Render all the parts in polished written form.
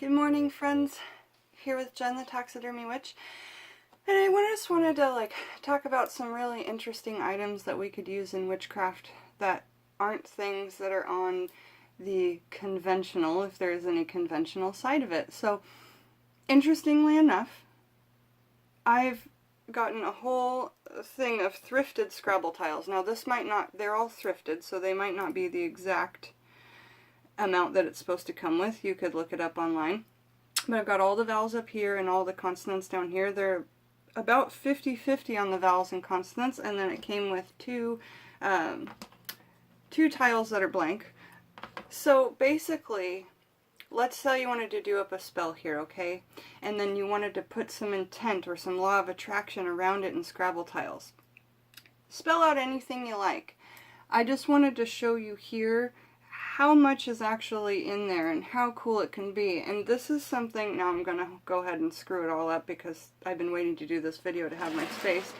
Good morning, friends. Here with Jen, the Taxidermy Witch. And I just wanted to talk about some really interesting items that we could use in witchcraft that aren't things that are on the conventional, if there is any conventional side of it. So, interestingly enough, I've gotten a whole thing of thrifted Scrabble tiles. Now this might not, they're all thrifted, so they might not be the exact amount that it's supposed to come with. You could look it up online. But I've got all the vowels up here and all the consonants down here. They're about 50-50 on the vowels and consonants, and then it came with two tiles that are blank. So basically, let's say you wanted to do up a spell here, okay? And then you wanted to put some intent or some law of attraction around it in Scrabble tiles. Spell out anything you like. I just wanted to show you here how much is actually in there and how cool it can be. And this is something, now I'm going to go ahead and screw it all up because I've been waiting to do this video to have my space.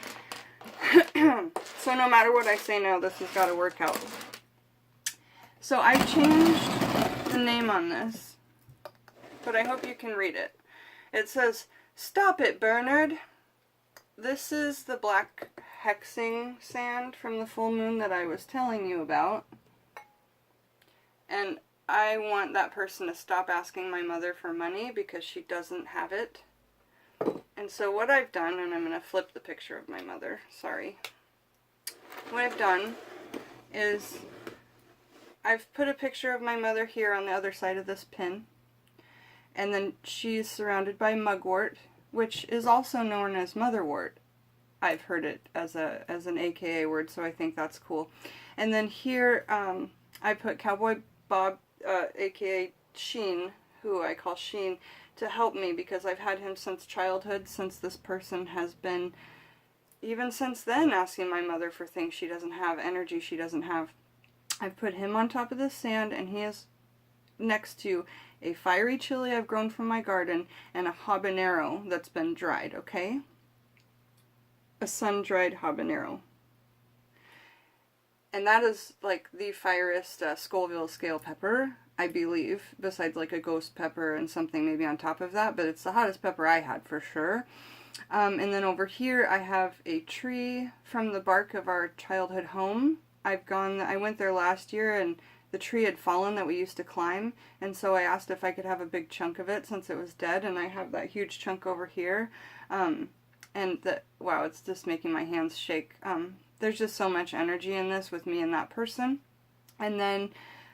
So no matter what I say now, this has got to work out. So I changed the name on this, but I hope you can read it. It says, "Stop it, Bernard." This is the black hexing sand from the full moon that I was telling you about. And I want that person to stop asking my mother for money because she doesn't have it. And so what I've done, and I'm going to flip the picture of my mother, sorry. What I've done is I've put a picture of my mother here on the other side of this pin. And then she's surrounded by mugwort, which is also known as motherwort. I've heard it as an AKA word, so I think that's cool. And then here I put Cowboy Bob, aka Sheen, who I call Sheen, to help me because I've had him since childhood, since this person has been, even since then, asking my mother for things she doesn't have, energy she doesn't have. I've put him on top of this sand, and he is next to a fiery chili I've grown from my garden and a habanero that's been dried, okay? A sun-dried habanero. And that is like the fieriest Scoville scale pepper, I believe, besides like a ghost pepper and something maybe on top of that, but it's the hottest pepper I had for sure. And then over here I have a tree from the bark of our childhood home. I went there last year and the tree had fallen that we used to climb, and so I asked if I could have a big chunk of it since it was dead, and I have that huge chunk over here. Wow, it's just making my hands shake. There's just so much energy in this with me and that person. And then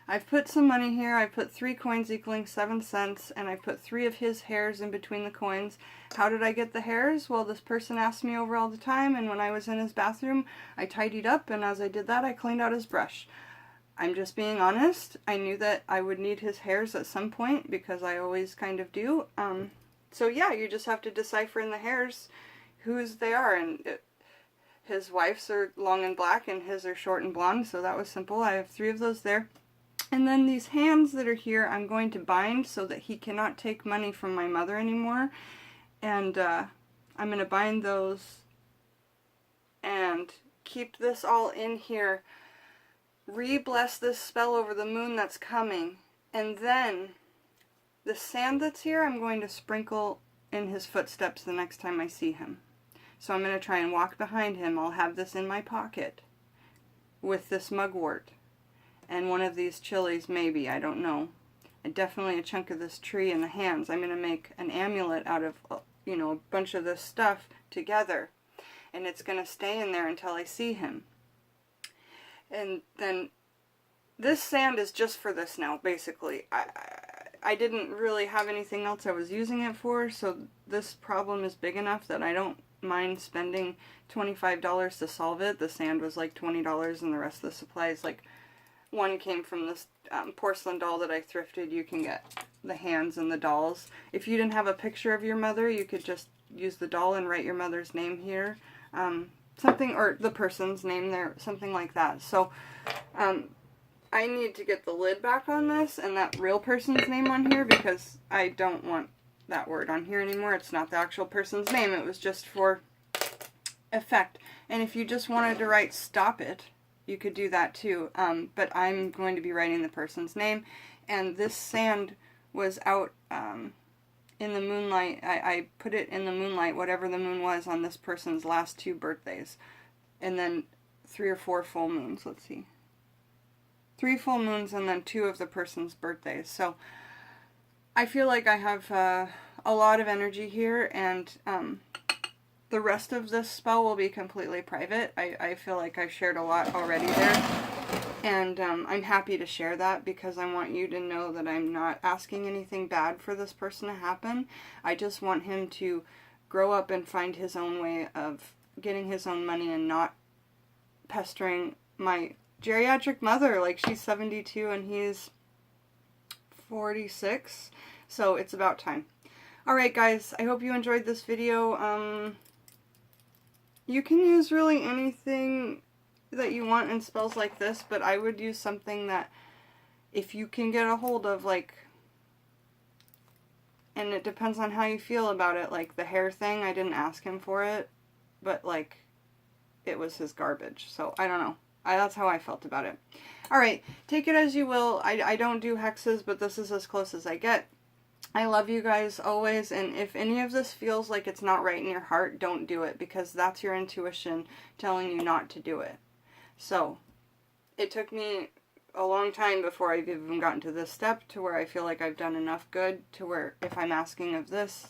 I've put some money here. I put 3 coins equaling 7 cents, and I put 3 of his hairs in between the coins. How did I get the hairs? Well, this person asked me over all the time, and when I was in his bathroom, I tidied up, and as I did that, I cleaned out his brush. I'm just being honest. I knew that I would need his hairs at some point, because I always kind of do. So yeah, you just have to decipher in the hairs whose they are, and his wife's are long and black and his are short and blonde, so that was simple. I have 3 of those there. And then these hands that are here I'm going to bind so that he cannot take money from my mother anymore. And I'm going to bind those and keep this all in here. Re-bless this spell over the moon that's coming. And then the sand that's here I'm going to sprinkle in his footsteps the next time I see him. So I'm going to try and walk behind him. I'll have this in my pocket with this mugwort and one of these chilies, maybe, I don't know. And definitely a chunk of this tree in the hands. I'm going to make an amulet out of, you know, a bunch of this stuff together. And it's going to stay in there until I see him. And then this sand is just for this now, basically. I didn't really have anything else I was using it for, so this problem is big enough that I don't mind spending $25 to solve it. The sand was like $20 and the rest of the supplies, like one came from this porcelain doll that I thrifted. You can get the hands and the dolls. If you didn't have a picture of your mother, you could just use the doll and write your mother's name here. Something, or the person's name there, something like that. So I need to get the lid back on this and that real person's name on here because I don't want that word on here anymore. It's not the actual person's name. It was just for effect. And if you just wanted to write "stop it," you could do that too. But I'm going to be writing the person's name. And this sand was out in the moonlight. I put it in the moonlight, whatever the moon was on this person's last 2 birthdays. And then 3 or 4 full moons. Let's see. 3 full moons and then 2 of the person's birthdays. So I feel like I have a lot of energy here, and the rest of this spell will be completely private. I feel like I've shared a lot already there. And I'm happy to share that because I want you to know that I'm not asking anything bad for this person to happen. I just want him to grow up and find his own way of getting his own money and not pestering my geriatric mother. Like, she's 72 and he's 46. So it's about time. Alright guys, I hope you enjoyed this video. You can use really anything that you want in spells like this, but I would use something that if you can get a hold of, like, and it depends on how you feel about it, like the hair thing, I didn't ask him for it, but like it was his garbage, so I don't know. That's how I felt about it. Alright, take it as you will. I don't do hexes, but this is as close as I get. I love you guys always, and if any of this feels like it's not right in your heart, don't do it, because that's your intuition telling you not to do it. So, it took me a long time before I've even gotten to this step to where I feel like I've done enough good to where if I'm asking of this,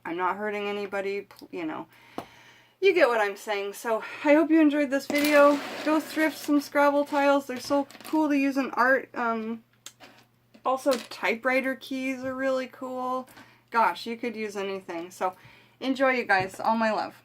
I'm not hurting anybody, you know. You get what I'm saying. So, I hope you enjoyed this video. Go thrift some Scrabble tiles. They're so cool to use in art. Also, typewriter keys are really cool. Gosh, you could use anything. So, enjoy, you guys. All my love.